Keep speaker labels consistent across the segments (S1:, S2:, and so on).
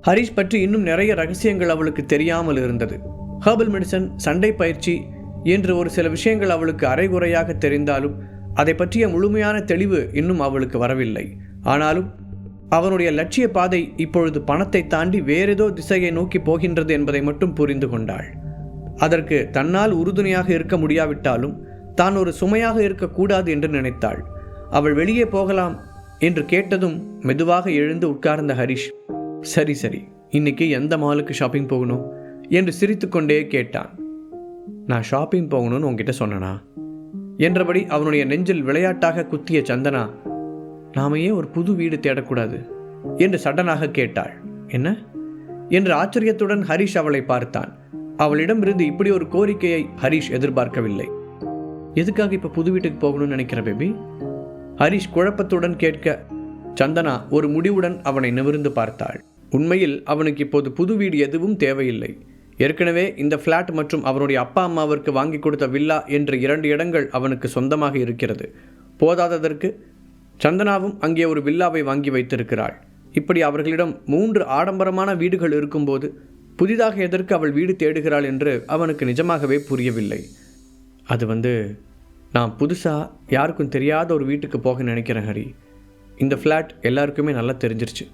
S1: ஹரிஷ் பற்றி இன்னும் நிறைய ரகசியங்கள் அவளுக்கு தெரியாமல் இருந்தது. ஹெர்பல் மெடிசன், சண்டை பயிற்சி என்று ஒரு சில விஷயங்கள் அவளுக்கு அரைகுறையாக தெரிந்தாலும் அதை பற்றிய முழுமையான தெளிவு இன்னும் அவளுக்கு வரவில்லை. ஆனாலும் அவனுடைய லட்சிய பாதை இப்பொழுது பணத்தை தாண்டி வேறேதோ திசையை நோக்கி போகின்றது என்பதை மட்டும் புரிந்து கொண்டாள். அதற்கு தன்னால் உறுதுணையாக இருக்க முடியாவிட்டாலும் தான் ஒரு சுமையாக இருக்கக்கூடாது என்று நினைத்தாள். அவள் வெளியே போகலாம் என்று கேட்டதும் மெதுவாக எழுந்து உட்கார்ந்த ஹரிஷ், சரி சரி, இன்னைக்கு எந்த மாலுக்கு ஷாப்பிங் போகணும் என்று சிரித்துக்கொண்டே கேட்டான். நான் ஷாப்பிங் போகணும்னு உங்ககிட்ட சொன்னனா என்றபடி அவனுடைய நெஞ்சில் விளையாட்டாக குத்திய சந்தனா, நாம ஏன் ஒரு புது வீடு தேடக்கூடாது என்று சடனாக கேட்டாள். என்ன என்று ஆச்சரியத்துடன் ஹரிஷ் அவளை பார்த்தான். அவளிடமிருந்து இப்படி ஒரு கோரிக்கையை ஹரிஷ் எதிர்பார்க்கவில்லை. எதுக்காக இப்ப புது வீட்டுக்கு போகணும்னு நினைக்கிற பேபி? ஹரிஷ் குழப்பத்துடன் கேட்க சந்தனா ஒரு முடிவுடன் அவனை நிமிர்ந்து பார்த்தாள். உண்மையில் அவனுக்கு இப்போது புது வீடு எதுவும் தேவையில்லை. ஏற்கனவே இந்த ஃப்ளாட் மற்றும் அவனுடைய அப்பா அம்மாவிற்கு வாங்கி கொடுத்த வில்லா என்று 2 இடங்கள் அவனுக்கு சொந்தமாக இருக்கிறது. போதாததற்கு சந்தனாவும் அங்கே ஒரு வில்லாவை வாங்கி வைத்திருக்கிறாள். இப்படி அவர்களிடம் 3 ஆடம்பரமான வீடுகள் இருக்கும்போது புதிதாக எதற்கு அவள் வீடு தேடுகிறாள் என்று அவனுக்கு நிஜமாகவே புரியவில்லை. அது நான் புதுசாக யாருக்கும் தெரியாத ஒரு வீட்டுக்கு போக நினைக்கிறேன் ஹரி. இந்த ஃப்ளாட் எல்லாருக்குமே நல்லா தெரிஞ்சிருச்சு.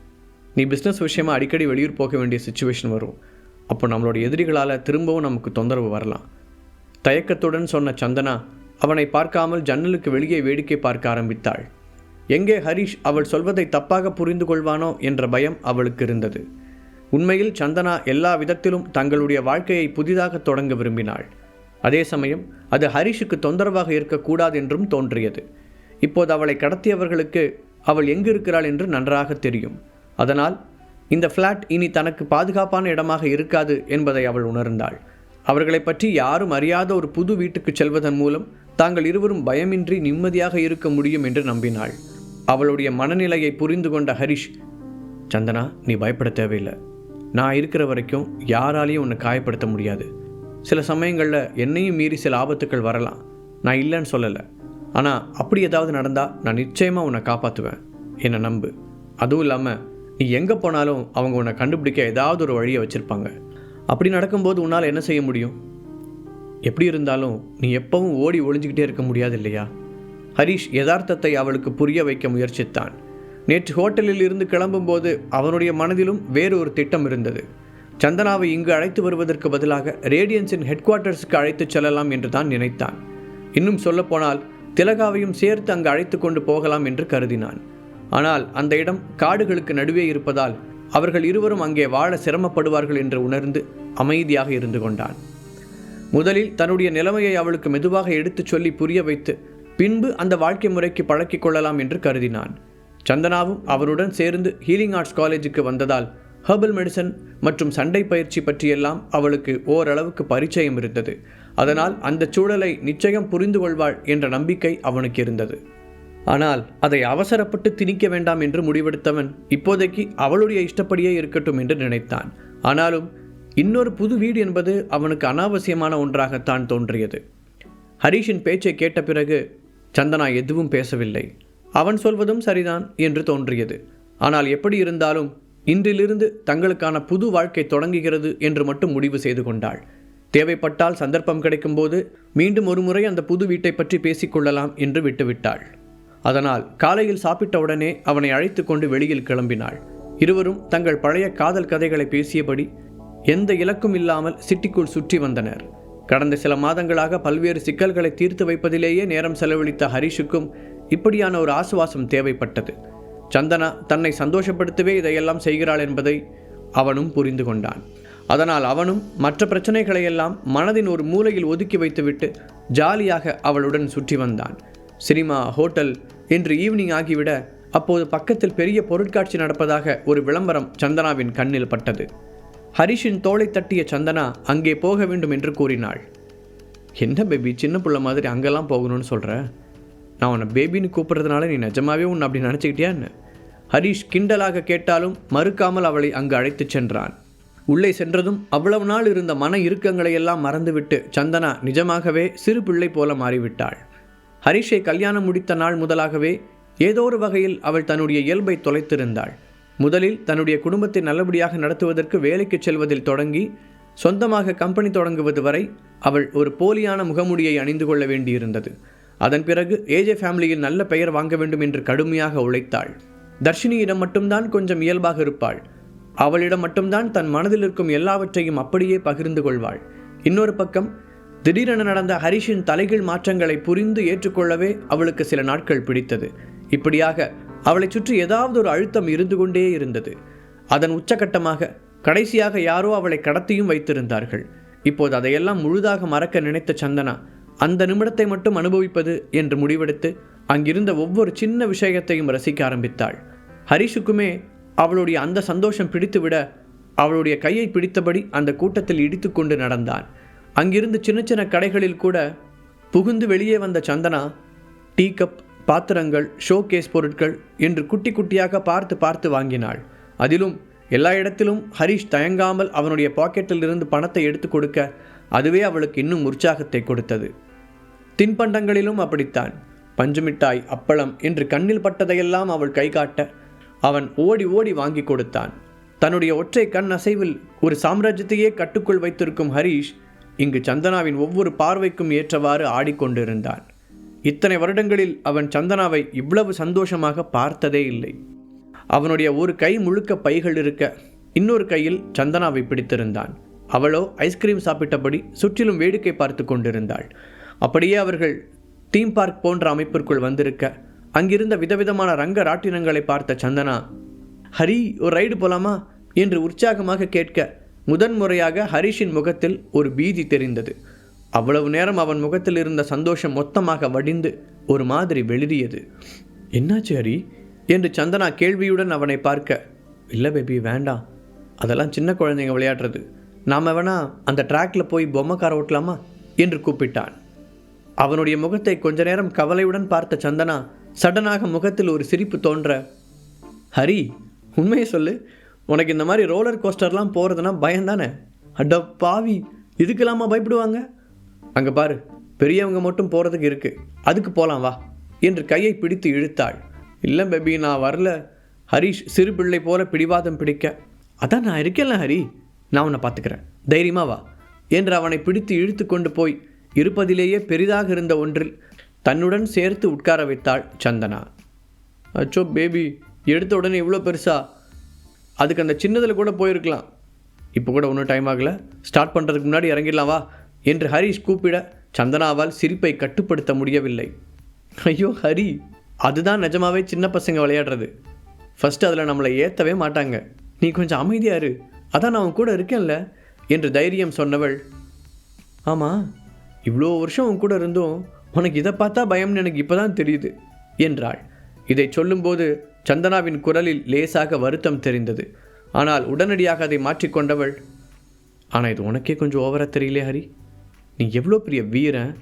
S1: நீ பிஸ்னஸ் விஷயமா அடிக்கடி வெளியூர் போக வேண்டிய சுச்சுவேஷன் வரும். அப்போ நம்மளோட எதிரிகளால் திரும்பவும் நமக்கு தொந்தரவு வரலாம். தயக்கத்துடன் சொன்ன சந்தனா அவனை பார்க்காமல் ஜன்னலுக்கு வெளியே வேடிக்கை பார்க்க ஆரம்பித்தாள். எங்கே ஹரிஷ் அவள் சொல்வதை தப்பாக புரிந்து கொள்வானோ என்ற பயம் அவளுக்கு இருந்தது. உண்மையில் சந்தனா எல்லா விதத்திலும் தங்களுடைய வாழ்க்கையை புதிதாக தொடங்க விரும்பினாள். அதே சமயம் அது ஹரிஷுக்கு தொந்தரவாக இருக்கக்கூடாது என்றும் தோன்றியது. இப்போது அவளை கடத்தியவர்களுக்கு அவள் எங்கு இருக்கிறாள் என்று நன்றாக தெரியும். அதனால் இந்த ஃப்ளாட் இனி தனக்கு பாதுகாப்பான இடமாக இருக்காது என்பதை அவள் உணர்ந்தாள். அவர்களை பற்றி யாரும் அறியாத ஒரு புது வீட்டுக்கு செல்வதன் மூலம் தாங்கள் இருவரும் பயமின்றி நிம்மதியாக இருக்க முடியும் என்று நம்பினாள். அவளுடைய மனநிலையை புரிந்து கொண்ட ஹரிஷ், சந்தனா, நீ பயப்பட தேவையில்லை. நான் இருக்கிற வரைக்கும் யாராலையும் உன்னை காயப்படுத்த முடியாது. சில சமயங்களில் என்னையும் மீறி சில ஆபத்துக்கள் வரலாம். நான் இல்லைன்னு சொல்லலை. ஆனால் அப்படி ஏதாவது நடந்தால் நான் நிச்சயமாக உன்னை காப்பாற்றுவேன். என்னை நம்பு. அதுவும் இல்லாமல் நீ எங்கே போனாலும் அவங்க உன்னை கண்டுபிடிக்க ஏதாவது ஒரு வழியை வச்சுருப்பாங்க. அப்படி நடக்கும்போது உன்னால் என்ன செய்ய முடியும்? எப்படி இருந்தாலும் நீ எப்பவும் ஓடி ஒளிஞ்சிக்கிட்டே இருக்க முடியாது இல்லையா? ஹரிஷ் யதார்த்தத்தை அவளுக்கு புரிய வைக்க முயற்சித்தான். நேற்று ஹோட்டலில் இருந்து கிளம்பும்போது அவனுடைய மனதிலும் வேறு ஒரு திட்டம் இருந்தது. சந்தனாவை இங்கு அழைத்து வருவதற்கு பதிலாக ரேடியன்ஸின் ஹெட் குவார்ட்டர்ஸுக்கு அழைத்துச் செல்லலாம் என்று தான் நினைத்தான். இன்னும் சொல்லப்போனால் திலகாவையும் சேர்த்து அங்கு அழைத்து கொண்டு போகலாம் என்று கருதினான். ஆனால் அந்த இடம் காடுகளுக்கு நடுவே இருப்பதால் அவர்கள் இருவரும் அங்கே வாழ சிரமப்படுவார்கள் என்று உணர்ந்து அமைதியாக இருந்து கொண்டான். முதலில் தன்னுடைய நிலைமையை அவளுக்கு மெதுவாக எடுத்துச் சொல்லி புரிய வைத்து பின்பு அந்த வாழ்க்கை முறைக்கு பழக்கிக் கொள்ளலாம் என்று கருதினான். சந்தனாவும் அவருடன் சேர்ந்து ஹீலிங் ஆர்ட்ஸ் காலேஜுக்கு வந்ததால் ஹெர்பல் மெடிசன் மற்றும் சண்டை பயிற்சி பற்றியெல்லாம் அவளுக்கு ஓரளவுக்கு பரிச்சயம் இருந்தது. அதனால் அந்த சூழலை நிச்சயம் புரிந்து கொள்வாள் என்ற நம்பிக்கை அவனுக்கு இருந்தது. ஆனால் அதை அவசரப்பட்டு திணிக்க வேண்டாம் என்று முடிவெடுத்தவன் இப்போதைக்கு அவளுடைய இஷ்டப்படியே இருக்கட்டும் என்று நினைத்தான். ஆனாலும் இன்னொரு புது வீடு என்பது அவனுக்கு அனாவசியமான ஒன்றாகத்தான் தோன்றியது. ஹரிஷின் பேச்சை கேட்ட பிறகு சந்தனா எதுவும் பேசவில்லை. அவன் சொல்வதும் சரிதான் என்று தோன்றியது. ஆனால் எப்படி இருந்தாலும் இன்றிலிருந்து தங்களுக்கான புது வாழ்க்கை தொடங்குகிறது என்று மட்டும் முடிவு செய்து கொண்டாள். தேவைப்பட்டால் சந்தர்ப்பம் கிடைக்கும்போது மீண்டும் ஒரு முறை அந்த புது வீட்டை பற்றி பேசிக்கொள்ளலாம் என்று விட்டுவிட்டாள். அதனால் காலையில் சாப்பிட்டவுடனே அவனை அழைத்து கொண்டு வெளியில் கிளம்பினாள். இருவரும் தங்கள் பழைய காதல் கதைகளை பேசியபடி எந்த இலக்கும் இல்லாமல் சிட்டிக்குள் சுற்றி வந்தனர். கடந்த சில மாதங்களாக பல்வேறு சிக்கல்களை தீர்த்து வைப்பதிலேயே நேரம் செலவழித்த ஹரிஷுக்கும் இப்படியான ஒரு ஆசுவாசம் தேவைப்பட்டது. சந்தனா தன்னை சந்தோஷப்படுத்தவே இதையெல்லாம் செய்கிறாள் என்பதை அவனும் புரிந்து கொண்டான். அதனால் அவனும் மற்ற பிரச்சனைகளையெல்லாம் மனதின் ஒரு மூலையில் ஒதுக்கி வைத்துவிட்டு ஜாலியாக அவளுடன் சுற்றி வந்தான். சினிமா, ஹோட்டல் என்று ஈவினிங் ஆகிவிட அப்போது பக்கத்தில் பெரிய பொருட்காட்சி நடப்பதாக ஒரு விளம்பரம் சந்தனாவின் கண்ணில் பட்டது. ஹரிஷின் தோளை தட்டிய சந்தனா அங்கே போக வேண்டும் என்று கூறினாள். என்ன பேபி, சின்ன பிள்ளை மாதிரி அங்கெல்லாம் போகணும்னு சொல்கிற? நான் உன்னை பேபின்னு கூப்பிட்றதுனால நீ நிஜமாவே உன்னை அப்படி நினச்சிக்கிட்டியான்னு ஹரிஷ் கிண்டலாக கேட்டாலும் மறுக்காமல் அவளை அங்கு அழைத்துச் சென்றான். உள்ளே சென்றதும் அவ்வளவு நாள் இருந்த மன இறுக்கங்களையெல்லாம் மறந்துவிட்டு சந்தனா நிஜமாகவே சிறு பிள்ளை போல மாறிவிட்டாள். ஹரிஷை கல்யாணம் முடித்த நாள் முதலாகவே ஏதோ ஒரு வகையில் அவள் தன்னுடைய இயல்பை தொலைத்திருந்தாள். முதலில் தன்னுடைய குடும்பத்தை நல்லபடியாக நடத்துவதற்கு வேலைக்கு செல்வதில் தொடங்கி சொந்தமாக கம்பெனி தொடங்குவது வரை அவள் ஒரு போலியான முகமுடியை அணிந்து கொள்ள வேண்டியிருந்தது. அதன் பிறகு ஏஜே ஃபேமிலியில் நல்ல பெயர் வாங்க வேண்டும் என்று கடுமையாக உழைத்தாள். தர்ஷினியிடம் மட்டும்தான் கொஞ்சம் இயல்பாக இருப்பாள். அவளிடம் மட்டும்தான் தன் மனதில் இருக்கும் எல்லாவற்றையும் அப்படியே பகிர்ந்து கொள்வாள். இன்னொரு பக்கம் திடீரென நடந்த ஹரிஷின் தலைகீழ் மாற்றங்களை புரிந்து ஏற்றுக்கொள்ளவே அவளுக்கு சில நாட்கள் பிடித்தது. இப்படியாக அவளை சுற்றி ஏதாவது ஒரு அழுத்தம் இருந்து கொண்டே இருந்தது. அதன் உச்சகட்டமாக கடைசியாக யாரோ அவளை கடத்தியும் வைத்திருந்தார்கள். இப்போது அதையெல்லாம் முழுதாக மறக்க நினைத்த சந்தனா அந்த நிமிடத்தை மட்டும் அனுபவிப்பது என்று முடிவெடுத்து அங்கிருந்த ஒவ்வொரு சின்ன விஷயத்தையும் ரசிக்க ஆரம்பித்தாள். ஹரிஷுக்குமே அவளுடைய அந்த சந்தோஷம் பிடித்துவிட அவளுடைய கையை பிடித்தபடி அந்த கூட்டத்தில் இடித்து கொண்டு நடந்தான். அங்கிருந்து சின்ன சின்ன கடைகளில் கூட புகுந்து வெளியே வந்த சந்தனா டீ கப், பாத்திரங்கள், ஷோகேஸ் பொருட்கள் என்று குட்டி குட்டியாக பார்த்து பார்த்து வாங்கினாள். அதிலும் எல்லா இடத்திலும் ஹரிஷ் தயங்காமல் அவனுடைய பாக்கெட்டில் இருந்து பணத்தை எடுத்து கொடுக்க அதுவே அவளுக்கு இன்னும் உற்சாகத்தை கொடுத்தது. தின்பண்டங்களிலும் அப்படித்தான். பஞ்சுமிட்டாய், அப்பளம் என்று கண்ணில் பட்டதையெல்லாம் அவள் கை காட்ட அவன் ஓடி ஓடி வாங்கி கொடுத்தான். தன்னுடைய ஒற்றை கண் அசைவில் ஒரு சாம்ராஜ்யத்தையே கட்டுக்குள் வைத்திருக்கும் ஹரிஷ் இங்கு சந்தனாவின் ஒவ்வொரு பார்வைக்கும் ஏற்றவாறு ஆடிக்கொண்டிருந்தான். இத்தனை வருடங்களில் அவன் சந்தனாவை இவ்வளவு சந்தோஷமாக பார்த்ததே இல்லை. அவனுடைய ஒரு கை முழுக்க பைகள் இருக்க இன்னொரு கையில் சந்தனாவை பிடித்திருந்தான். அவளோ ஐஸ்கிரீம் சாப்பிட்டபடி சுற்றிலும் வேடிக்கை பார்த்து கொண்டிருந்தாள். அப்படியே அவர்கள் தீம் பார்க் போன்ற அமைப்பிற்குள் வந்திருக்க அங்கிருந்த விதவிதமான ரங்க ராட்டினங்களை பார்த்த சந்தனா, ஹரி ஒரு ரைடு போலாமா என்று உற்சாகமாக கேட்க முதன்முறையாக ஹரிஷின் முகத்தில் ஒரு பீதி தெரிந்தது. அவ்வளவு நேரம் அவன் முகத்தில் இருந்த சந்தோஷம் மொத்தமாக வடிந்து ஒரு மாதிரி வெளிரியது. என்னாச்சு ஹரி என்று சந்தனா கேள்வியுடன் அவனை பார்க்க, இல்லை பேபி வேண்டாம், அதெல்லாம் சின்ன குழந்தைங்க விளையாடுறது, நாம் வேணா அந்த ட்ராக்ல போய் பொம்மை கார ஓட்டலாமா என்று கூப்பிட்டான். அவனுடைய முகத்தை கொஞ்ச நேரம் கவலையுடன் பார்த்த சந்தனா சடனாக முகத்தில் ஒரு சிரிப்பு தோன்ற, ஹரி உண்மையை சொல்லு, உனக்கு இந்த மாதிரி ரோலர் கோஸ்டர்லாம் போகிறதுனா பயந்தானே? அட பாவி, இதுக்கெல்லாமா பயப்படுவாங்க? அங்கே பாரு, பெரியவங்க மட்டும் போகிறதுக்கு இருக்குது, அதுக்கு போகலாம் வா என்று கையை பிடித்து இழுத்தாள். இல்லை பேபி நான் வரல. ஹரிஷ் சிறு பிள்ளை போல பிடிவாதம் பிடிக்க, அதான் நான் இருக்கேன்ல ஹரி, நான் உன்னை பார்த்துக்கிறேன், தைரியமா வா என்று அவனை பிடித்து இழுத்து கொண்டு போய் இருப்பதிலேயே பெரிதாக இருந்த ஒன்றில் தன்னுடன் சேர்த்து உட்கார வைத்தாள் சந்தனா. அச்சோ பேபி, எடுத்த உடனே இவ்வளோ பெருசா? அதுக்கு அந்த சின்னதில் கூட போயிருக்கலாம். இப்போ கூட ஒன்றும் டைம் ஆகலை, ஸ்டார்ட் பண்ணுறதுக்கு முன்னாடி இறங்கிடலாம் வா என்று ஹரிஷ் கூப்பிட சந்தனாவால் சிரிப்பை கட்டுப்படுத்த முடியவில்லை. ஐயோ ஹரி, அதுதான் நிஜமாவே சின்ன பசங்க விளையாடுறது. ஃபஸ்ட்டு அதில் நம்மளை ஏற்றவே மாட்டாங்க, நீ கொஞ்சம் அமைதியாக இரு, அதான் நான் உன் கூட இருக்கேன்ல என்று தைரியம் சொன்னவள், ஆமாம் இவ்வளோ வருஷம் உன் கூட இருந்தும் உனக்கு இதை பார்த்தா பயம்னு எனக்கு இப்போ தான் தெரியுது என்றாள். இதை சொல்லும்போது சந்தனாவின் குரலில் லேசாக வருத்தம் தெரிந்தது. ஆனால் உடனடியாக அதை மாற்றிக்கொண்டவள், ஆனால் இது உனக்கே கொஞ்சம் ஓவராக தெரியலே ஹரி, நீ எவ்வளோ பெரிய வீரன்,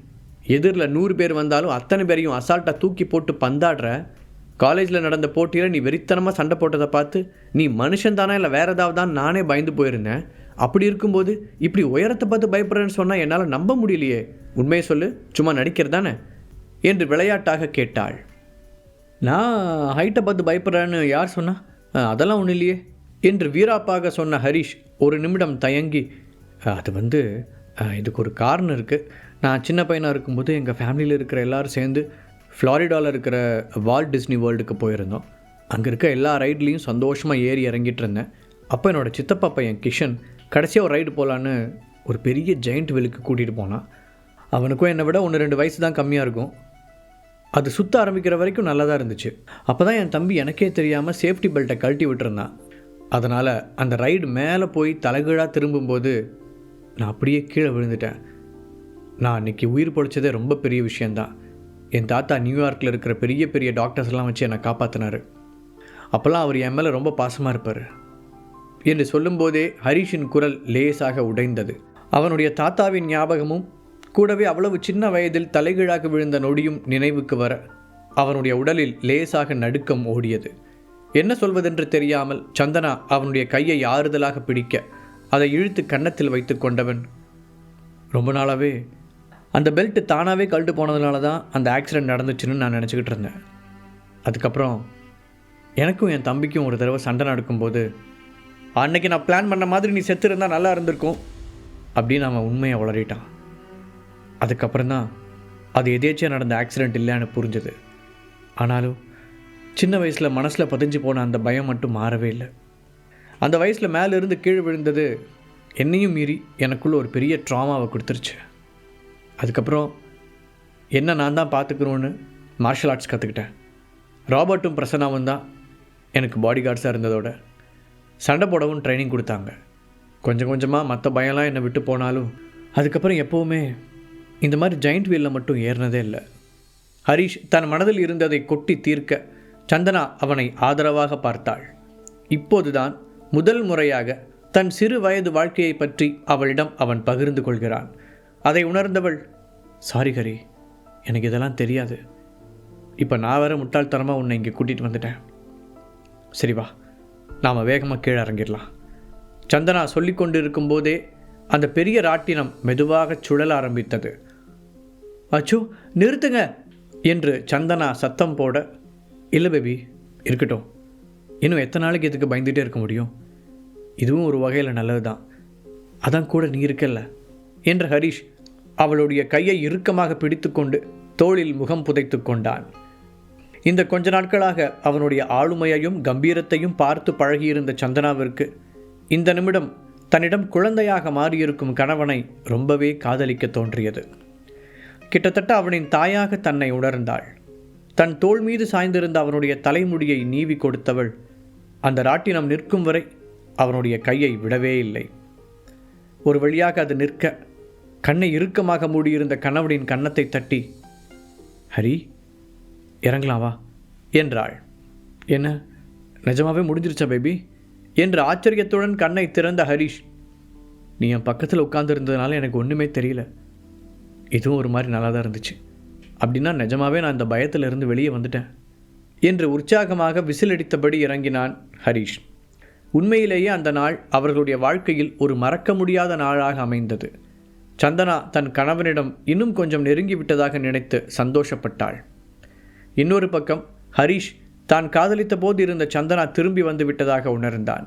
S1: எதிரில் 100 பேர் வந்தாலும் அத்தனை பேரையும் அசால்ட்டாக தூக்கி போட்டு பந்தாடுற. காலேஜில் நடந்த போட்டியில் நீ வெறித்தனமாக சண்டை போட்டதை பார்த்து நீ மனுஷன் தானே இல்லை வேறு ஏதாவது தான் நானே பயந்து போயிருந்தேன். அப்படி இருக்கும்போது இப்படி உயரத்தை பார்த்து பயப்படுறேன்னு சொன்னால் என்னால் நம்ப முடியலையே, உண்மையை சொல்லு, சும்மா நடிக்கிறதானே என்று விளையாட்டாக கேட்டாள். நான் ஹைட்டை பார்த்து பயப்படுறேன்னு யார் சொன்னா? அதெல்லாம் ஒன்றும் இல்லையே என்று வீராப்பாக சொன்ன ஹரிஷ் ஒரு நிமிடம் தயங்கி, அது இதுக்கு ஒரு காரணம் இருக்குது. நான் சின்ன பையனாக இருக்கும்போது எங்கள் ஃபேமிலியில் இருக்கிற எல்லோரும் சேர்ந்து ஃப்ளாரிடாவில் இருக்கிற வால்ட் டிஸ்னி வேர்ல்டுக்கு போயிருந்தோம். அங்கே இருக்க எல்லா ரைட்லேயும் சந்தோஷமாக ஏறி இறங்கிட்டு இருந்தேன். அப்போ என்னோடய சித்தப்பா பையன் கிஷன் கடைசியாக ஒரு ரைடு போகலான்னு ஒரு பெரிய ஜெயிண்ட் வில்லுக்கு கூட்டிகிட்டு போனான். அவனுக்கும் என்னை விட 1-2 வயசு தான் கம்மியாக இருக்கும். அது சுற்ற ஆரம்பிக்கிற வரைக்கும் நல்லா தான் இருந்துச்சு. அப்போ தான் என் தம்பி எனக்கே தெரியாமல் சேஃப்டி பெல்ட்டை கழட்டி விட்டுருந்தான். அதனால் அந்த ரைடு மேலே போய் தலைகீழாக திரும்பும்போது நான் அப்படியே கீழே விழுந்துட்டேன். நான் அன்றைக்கி உயிர் பொழைச்சதே ரொம்ப பெரிய விஷயந்தான். என் தாத்தா நியூயார்க்கில் இருக்கிற பெரிய பெரிய டாக்டர்ஸ்லாம் வச்சு என்னை காப்பாற்றினார். அப்போல்லாம் அவர் என் மேலே ரொம்ப பாசமாக இருப்பார் என்று சொல்லும்போதே ஹரிஷின் குரல் லேசாக உடைந்தது. அவனுடைய தாத்தாவின் ஞாபகமும் கூடவே அவ்வளவு சின்ன வயதில் தலைகீழாக விழுந்த நொடியும் நினைவுக்கு வர அவனுடைய உடலில் லேசாக நடுக்கம் ஓடியது. என்ன சொல்வதென்று தெரியாமல் சந்தனா அவனுடைய கையை ஆறுதலாக பிடிக்க அதை இழுத்து கன்னத்தில் வைத்து கொண்டவன், ரொம்ப நாளாகவே அந்த பெல்ட்டு தானாகவே கழட்டு போனதுனால தான் அந்த ஆக்சிடெண்ட் நடந்துச்சுன்னு நான் நினச்சிக்கிட்டு இருந்தேன். அதுக்கப்புறம் எனக்கும் என் தம்பிக்கும் ஒரு தடவை சண்டை நடக்கும்போது, அன்னைக்கு நான் பிளான் பண்ண மாதிரி நீ செத்து இருந்தால் நல்லா இருந்திருக்கும் அப்படின்னு அவன் உண்மையை உளறிட்டான். அதுக்கப்புறம் தான் அது எதேச்சியாக நடந்த ஆக்சிடெண்ட் இல்லைன்னு புரிஞ்சுது. ஆனாலும் சின்ன வயசில் மனசில் பதிஞ்சு போன அந்த பயம் மட்டும் மாறவே இல்லை. அந்த வயசில் மேலேருந்து கீழே விழுந்தது என்னையும் மீறி எனக்குள்ளே ஒரு பெரிய ட்ராமாவை கொடுத்துருச்சு. அதுக்கப்புறம் என்ன நான் தான் பார்த்துக்கணுன்னு மார்ஷல் ஆர்ட்ஸ் கற்றுக்கிட்டேன். ராபர்ட்டும் பிரசன்னாவும் தான் எனக்கு பாடி கார்ட்ஸாக இருந்ததோட சண்டை போடவும் ட்ரைனிங் கொடுத்தாங்க. கொஞ்சம் கொஞ்சமாக மற்ற பயம்லாம் என்னை விட்டு போனாலும் அதுக்கப்புறம் எப்போவுமே இந்த மாதிரி ஜெயிண்ட் வீலில் மட்டும் ஏறினதே இல்லை. ஹரிஷ் தன் மனதில் இருந்ததை கொட்டி தீர்க்க சந்தனா அவனை ஆதரவாக பார்த்தாள். இப்போதுதான் முதல் முறையாக தன் சிறு வயது வாழ்க்கையை பற்றி அவளிடம் அவன் பகிர்ந்து கொள்கிறான். அதை உணர்ந்தவள், சாரி ஹரி, எனக்கு இதெல்லாம் தெரியாது. இப்போ நான் வேறு முட்டாள்தனமாக உன்னை இங்கே கூட்டிகிட்டு வந்துட்டேன். சரி வா, நாம் வேகமாக கீழே இறங்கிடலாம். சந்தனா சொல்லி கொண்டு இருக்கும்போதே அந்த பெரிய ராட்டினம் மெதுவாக சுழல ஆரம்பித்தது. அச்சோ நிறுத்துங்க என்று சந்தனா சத்தம் போட, இல்லை பேபி இருக்கட்டும், இன்னும் எத்தனை நாளைக்கு இதுக்கு பயந்துகிட்டே இருக்க முடியும்? இதுவும் ஒரு வகையில் நல்லது தான், அதான் கூட நீ இருக்கல்ல என்ற ஹரிஷ் அவளுடைய கையை இறுக்கமாக பிடித்து கொண்டு தோளில் முகம் புதைத்து கொண்டான். இந்த கொஞ்ச நாட்களாக அவனுடைய ஆளுமையையும் கம்பீரத்தையும் பார்த்து பழகியிருந்த சந்தனாவிற்கு இந்த நிமிடம் தன்னிடம் குழந்தையாக மாறியிருக்கும் கணவனை ரொம்பவே காதலிக்க தோன்றியது. கிட்டத்தட்ட அவனின் தாயாக தன்னை உணர்ந்தாள். தன் தோள் மீது சாய்ந்திருந்த அவனுடைய தலைமுடியை நீவி கொடுத்தவள் அந்த ராட்டினம் நிற்கும் வரை அவனுடைய கையை விடவே இல்லை. ஒரு வழியாக அது நிற்க கண்ணை இறுக்கமாக மூடியிருந்த கணவனின் கன்னத்தை தட்டி, ஹரி இறங்கலாம் வா என்றாள். என்ன நிஜமாவே முடிஞ்சிருச்சா பேபி என்று ஆச்சரியத்துடன் கண்ணை திறந்த ஹரிஷ், நீ என் பக்கத்தில் உட்கார்ந்துருந்ததுனால எனக்கு ஒன்றுமே தெரியல, இதுவும் ஒரு மாதிரி நல்லா தான் இருந்துச்சு, அப்படின்னா நிஜமாவே நான் இந்த பயத்திலிருந்து வெளியே வந்துட்டேன் என்று உற்சாகமாக விசிலடித்தபடி இறங்கினான் ஹரிஷ். உண்மையிலேயே அந்த நாள் அவர்களுடைய வாழ்க்கையில் ஒரு மறக்க முடியாத நாளாக அமைந்தது. சந்தனா தன் கணவனிடம் இன்னும் கொஞ்சம் நெருங்கிவிட்டதாக நினைத்து சந்தோஷப்பட்டாள். இன்னொரு பக்கம் ஹரிஷ் தான் காதலித்த போது இருந்த சந்தனா திரும்பி வந்து விட்டதாக உணர்ந்தான்.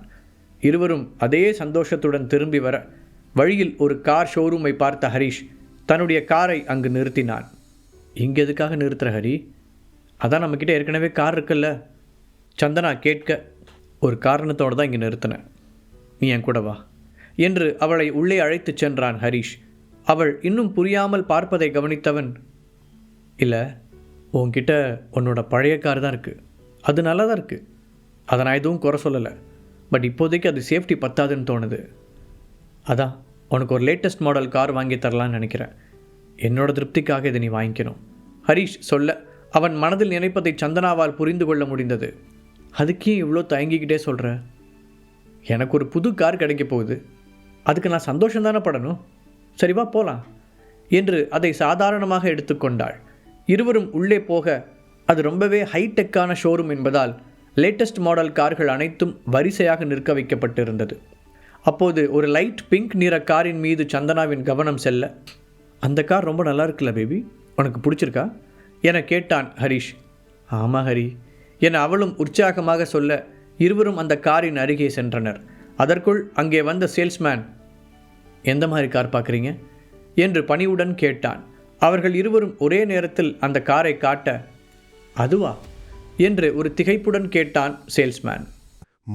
S1: இருவரும் அதே சந்தோஷத்துடன் திரும்பி வர வழியில் ஒரு கார் ஷோரூமை பார்த்த ஹரிஷ் தன்னுடைய காரை அங்கு நிறுத்தினான். இங்கே எதுக்காக நிறுத்துற ஹரி? அதான் நம்மக்கிட்ட ஏற்கனவே கார் இருக்குல்ல சந்தனா கேட்க, ஒரு காரணத்தோடு தான் இங்கே நிறுத்தினேன், நீ என் கூட வா என்று அவளை உள்ளே அழைத்துச் சென்றான் ஹரிஷ். அவள் இன்னும் புரியாமல் பார்ப்பதை கவனித்தவன், இல்லை உன்கிட்ட உன்னோட பழைய கார் தான் இருக்குது, அது நல்லா தான் இருக்குது, அதை நான் எதுவும் குறை சொல்லலை, பட் இப்போதைக்கு அது சேஃப்டி பத்தாதுன்னு தோணுது, அதான் உனக்கு ஒரு லேட்டஸ்ட் மாடல் கார் வாங்கி தரலான்னு நினைக்கிறேன், என்னோட திருப்திக்காக இதை நீ வாங்கிக்கணும் ஹரிஷ் சொல்ல அவன் மனதில் நினைப்பதை சந்தனாவால் புரிந்து கொள்ள முடிந்தது. அதுக்கே இவ்வளோ தயங்கிக்கிட்டே சொல்கிற? எனக்கு ஒரு புது கார் கிடைக்க போகுது, அதுக்கு நான் சந்தோஷம்தானே படணும், சரிவா போகலாம் என்று அதை சாதாரணமாக எடுத்துக்கொண்டாள். இருவரும் உள்ளே போக அது ரொம்பவே ஹைடெக்கான ஷோரூம் என்பதால் லேட்டஸ்ட் மாடல் கார்கள் அனைத்தும் வரிசையாக நிற்க வைக்கப்பட்டிருந்தது. அப்போது ஒரு லைட் பிங்க் நிற காரின் மீது சந்தனாவின் கவனம் செல்ல, அந்த கார் ரொம்ப நல்லா இருக்குல்ல பேபி, உனக்கு பிடிச்சிருக்கா என கேட்டான் ஹரிஷ். ஆமாம் ஹரி என அவளும் உற்சாகமாக சொல்ல இருவரும் அந்த காரின் அருகே சென்றனர். அதற்குள் அங்கே வந்த சேல்ஸ்மேன், எந்த மாதிரி கார் பார்க்குறீங்க என்று பணிவுடன் கேட்டான். அவர்கள் இருவரும் ஒரே நேரத்தில் அந்த காரை காட்ட, அதுவா என்று ஒரு திகைப்புடன் கேட்டான் சேல்ஸ்மேன்.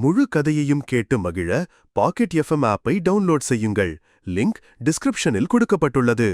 S2: முழு கதையையும் கேட்டு மகிழ பாக்கெட் FM ஆப்பை டவுன்லோட் செய்யுங்கள். லிங்க் டிஸ்கிரிப்ஷனில் கொடுக்கப்பட்டுள்ளது.